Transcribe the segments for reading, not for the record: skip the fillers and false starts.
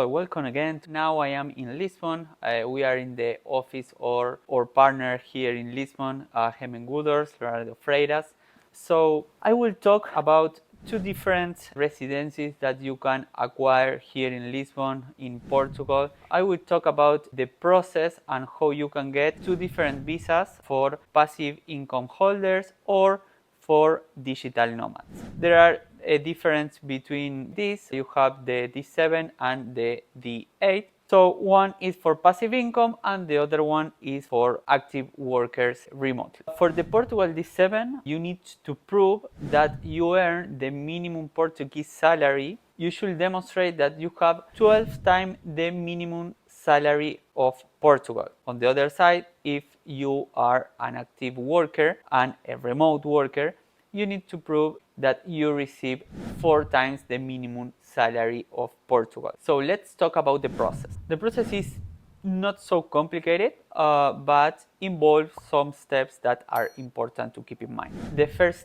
So welcome again. Now I am in Lisbon. We are in the office or our partner here in Lisbon, Hemengudors, Leonardo Freiras. So I will talk about two different residencies that you can acquire here in Lisbon, in Portugal. I will talk about the process and how you can get two different visas for passive income holders or for digital nomads. There are a difference between these. You have the D7 and the D8. So one is for passive income and the other one is for active workers remotely. For the Portugal D7, you need to prove that you earn the minimum Portuguese salary. You should demonstrate that you have 12 times the minimum salary of Portugal. On the other side, if you are an active worker and a remote worker, you need to prove that you receive 4 times the minimum salary of Portugal. So let's talk about the process. The process is not so complicated, but involves some steps that are important to keep in mind. The first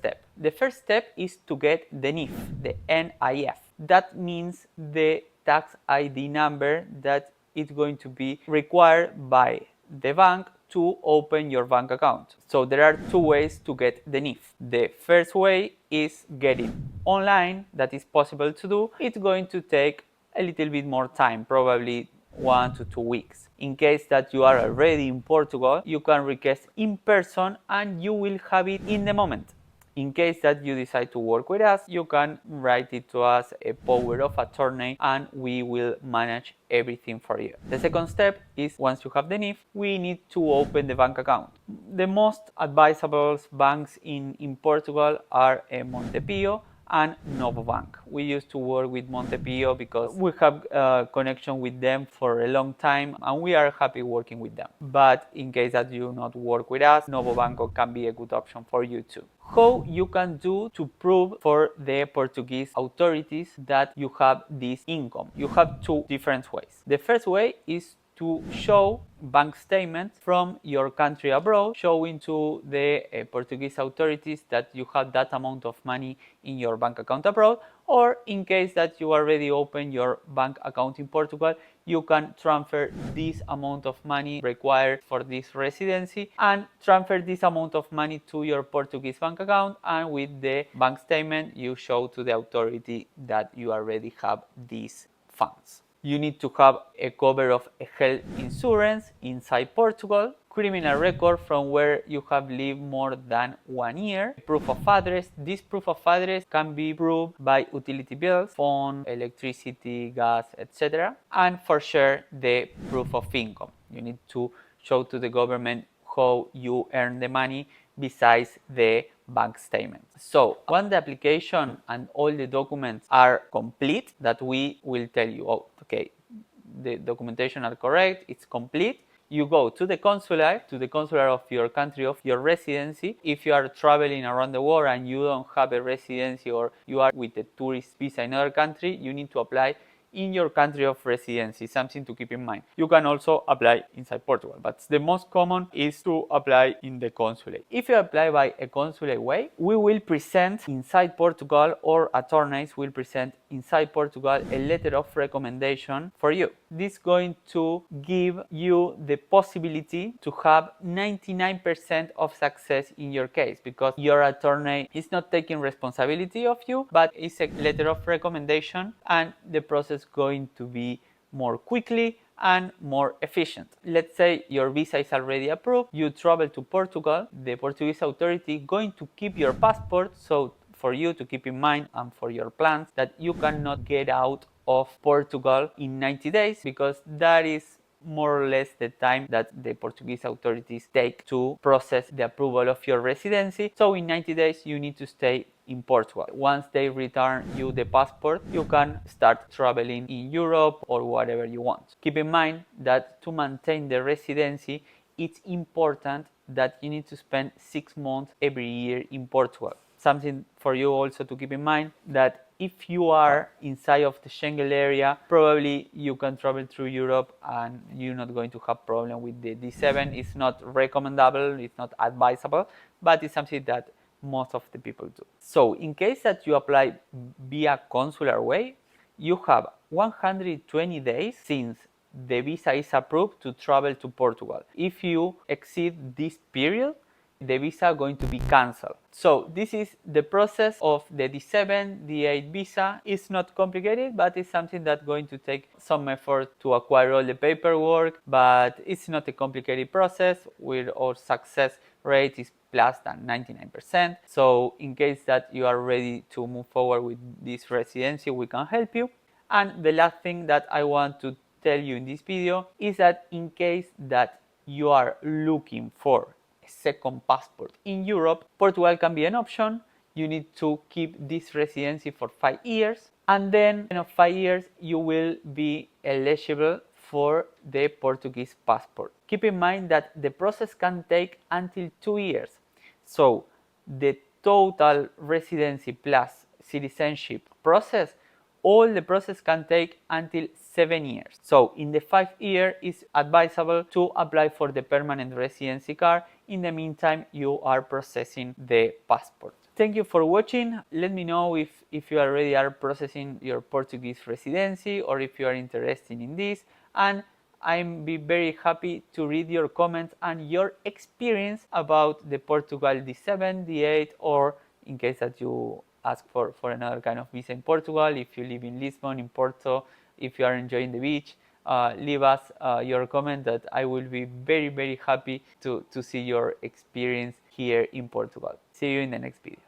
step is to get the NIF, the NIF. That means the tax ID number that is going to be required by the bank to open your bank account. So there are two ways to get the NIF. The first way is get it online. That is possible to do. It's going to take a little bit more time, probably 1 to 2 weeks. In case that you are already in Portugal, you can request in person and you will have it in the moment. In case that you decide to work with us, you can write it to us, a power of attorney, and we will manage everything for you. The second step is once you have the NIF, we need to open the bank account. The most advisable banks in Portugal are Montepio and Novo Bank. We used to work with Montepio because we have a connection with them for a long time and we are happy working with them. But in case that you not work with us, Novo Banco can be a good option for you too. How you can do to prove for the Portuguese authorities that you have this income? You have two different ways. The first way is to show bank statements from your country abroad, showing to the Portuguese authorities that you have that amount of money in your bank account abroad, or in case that you already open your bank account in Portugal, you can transfer this amount of money required for this residency and transfer this amount of money to your Portuguese bank account, and with the bank statement you show to the authority that you already have these funds. You need to have a cover of a health insurance inside Portugal, criminal record from where you have lived more than 1 year, proof of address. This proof of address can be proved by utility bills, phone, electricity, gas, etc. And for sure, the proof of income. You need to show to the government how you earn the money besides the bank statement. So when the application and all the documents are complete, that we will tell you, oh, okay, the documentation are correct, it's complete, you go to the consulate of your country of your residency. If you are traveling around the world and you don't have a residency or you are with a tourist visa in another country, you need to apply in your country of residency, something to keep in mind. You can also apply inside Portugal, but the most common is to apply in the consulate. If you apply by a consulate way, we will present inside Portugal, or attorneys will present inside Portugal a letter of recommendation for you. This is going to give you the possibility to have 99% of success in your case, because your attorney is not taking responsibility of you, but it's a letter of recommendation, and the process is going to be more quickly and more efficient. Let's say your visa is already approved, you travel to Portugal, the Portuguese authority is going to keep your passport, so for you to keep in mind and for your plans that you cannot get out of Portugal in 90 days, because that is more or less the time that the Portuguese authorities take to process the approval of your residency. So in 90 days you need to stay in Portugal. Once they return you the passport, you can start traveling in Europe or whatever you want. Keep in mind that to maintain the residency, it's important that you need to spend 6 months every year in Portugal. Something for you also to keep in mind, that if you are inside of the Schengen area, probably you can travel through Europe and you're not going to have problem with the D7. It's not recommendable, it's not advisable, but it's something that most of the people do. So in case that you apply via consular way, you have 120 days since the visa is approved to travel to Portugal. If you exceed this period, the visa going to be cancelled. So this is the process of the D7, D8 visa. It's not complicated, but it's something that's going to take some effort to acquire all the paperwork, but it's not a complicated process where our success rate is plus than 99%. So in case that you are ready to move forward with this residency, we can help you. And the last thing that I want to tell you in this video is that in case that you are looking for a second passport in Europe, Portugal can be an option. You need to keep this residency for 5 years, and then in 5 years you will be eligible for the Portuguese passport. Keep in mind that the process can take until 2 years. So the total residency plus citizenship process, all the process can take until 7 years. So in the 5 year, it's advisable to apply for the permanent residency card. In the meantime, you are processing the passport. Thank you for watching. Let me know if you already are processing your Portuguese residency or if you are interested in this. And I'm be very happy to read your comments and your experience about the Portugal D7, D8, or in case that you ask for another kind of visa in Portugal, if you live in Lisbon, in Porto, if you are enjoying the beach, leave us your comment that I will be very, very happy to see your experience here in Portugal. See you in the next video.